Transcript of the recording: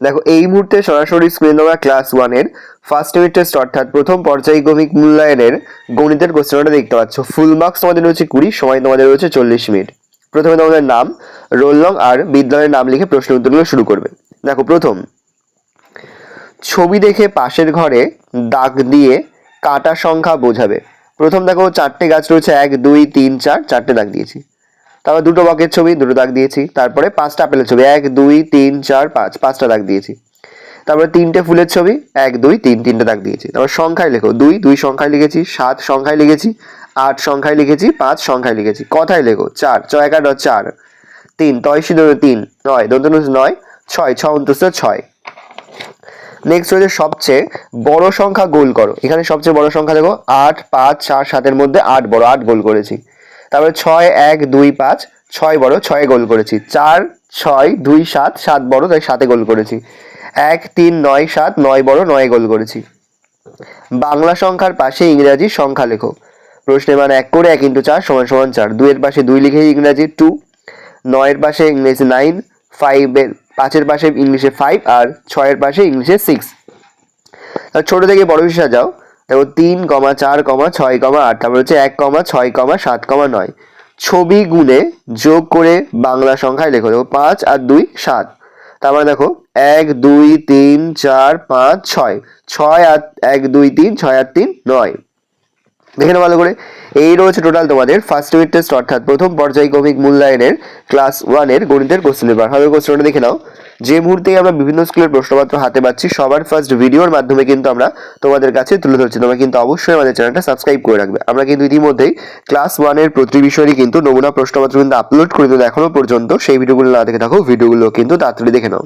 দেখো এই মুহূর্তে সরাসরি স্ক্রিনে তোমরা ক্লাস 1 এর ফার্স্ট ইউনিট টেস্ট অর্থাৎ প্রথম পর্যায়ক্রমিক মূল্যায়নের গণিতের কোশ্চেনটা দেখতে পাচ্ছ। ফুল মার্কস তোমাদের রয়েছে 20, সময় তোমাদের রয়েছে 40 মিনিট। প্রথমে তোমাদের নাম, রোল নং আর বিদ্যালয়ের নাম লিখে প্রশ্ন উত্তরগুলো শুরু করবে। দেখো প্রথম, ছবি দেখে পাশের ঘরে দাগ দিয়ে কাটা সংখ্যা বোঝাবে। প্রথম দেখো 4টে গাছ রয়েছে, 1 2 3 4, 4টে দাগ দিয়েছি। তারপর 2টো বকের ছবি, 2টো দাগ দিয়েছি। তারপরে 5টা আপেলের ছবি, 1 2 3 4 5, 5টা দাগ দিয়েছি। তারপরে 3টে ফুলের ছবি, 1 2 3, 3টে দাগ দিয়েছি। তারপর সংখ্যায় লেখো, 2 2 সংখ্যায় লিখেছি, 7 সংখ্যায় লিখেছি, 8 সংখ্যায় লিখেছি, 5 সংখ্যায় লিখেছি। কথায় লেখো 4 6 11 4, 3 তয়সি 3 9 দন্তনুষ 9, 6 6 29 6। নেক্সট রয়েছে সবচেয়ে বড় সংখ্যা গোল করো। এখানে সবচেয়ে বড় সংখ্যা দেখো 8 5 4 7 মধ্যে 8 বড়, 8 গোল করেছি। তারপরে 6 1 2 5, 6 বড়, 6 গোল করেছি। 4 6 2 7, 7 বড়, তাই 7 গোল করেছি। 1 3 9 7, 9 বড়, 9 গোল করেছি। বাংলা সংখ্যার পাশে ইংরেজি সংখ্যা লেখো। প্রশ্নে মান 1 করে 1 × 4 = 4। 2 এর পাশে 2 লিখে ইংরেজি 2, 9 এর পাশে ইংরেজি 9, 5 এর পাশে ইংলিশে 5 আর 6 এর পাশে ইংলিশে 6। ছোট থেকে বড় হিসেবে যাও। দেখো 3 4 6 8, তারপর হচ্ছে 1 6 7 9। ছবি গুনে যোগ করে বাংলা সংখ্যায় লেখো। দেখো 5 আর 2 7। তারপরে দেখো 1 2 3 4 5 6, 6 আর 1 2 3, 6 আর 3 9। দেখে নাও ভালো করে। এই রয়েছে টোটাল তোমাদের ফার্স্ট ইউনিট টেস্ট অর্থাৎ প্রথম পর্যায়ক্রমিক মূল্যায়নের ক্লাস 1 এর গণিতের কোশ্চেন পেপার। ভালো কোশ্চেনটা দেখে নাও। যে মুহূর্তে আমরা বিভিন্ন স্কুলের প্রশ্নপত্র হাতে পাচ্ছি, সবার ফার্স্ট ভিডিওর মাধ্যমে কিন্তু আমরা তোমাদের কাছে তুলে ধরছি। তোমরা কিন্তু অবশ্যই আমাদের চ্যানেলটা সাবস্ক্রাইব করে রাখবে। আমরা কিন্তু ইতিমধ্যেই ক্লাস 1 এর প্রতি বিষয়েরই কিন্তু নমুনা প্রশ্নপত্র কিন্তু আপলোড করে দিই এখনো পর্যন্ত। সেই ভিডিওগুলো না দেখে থাকো, ভিডিওগুলো কিন্তু তাড়াতাড়ি দেখে নাও।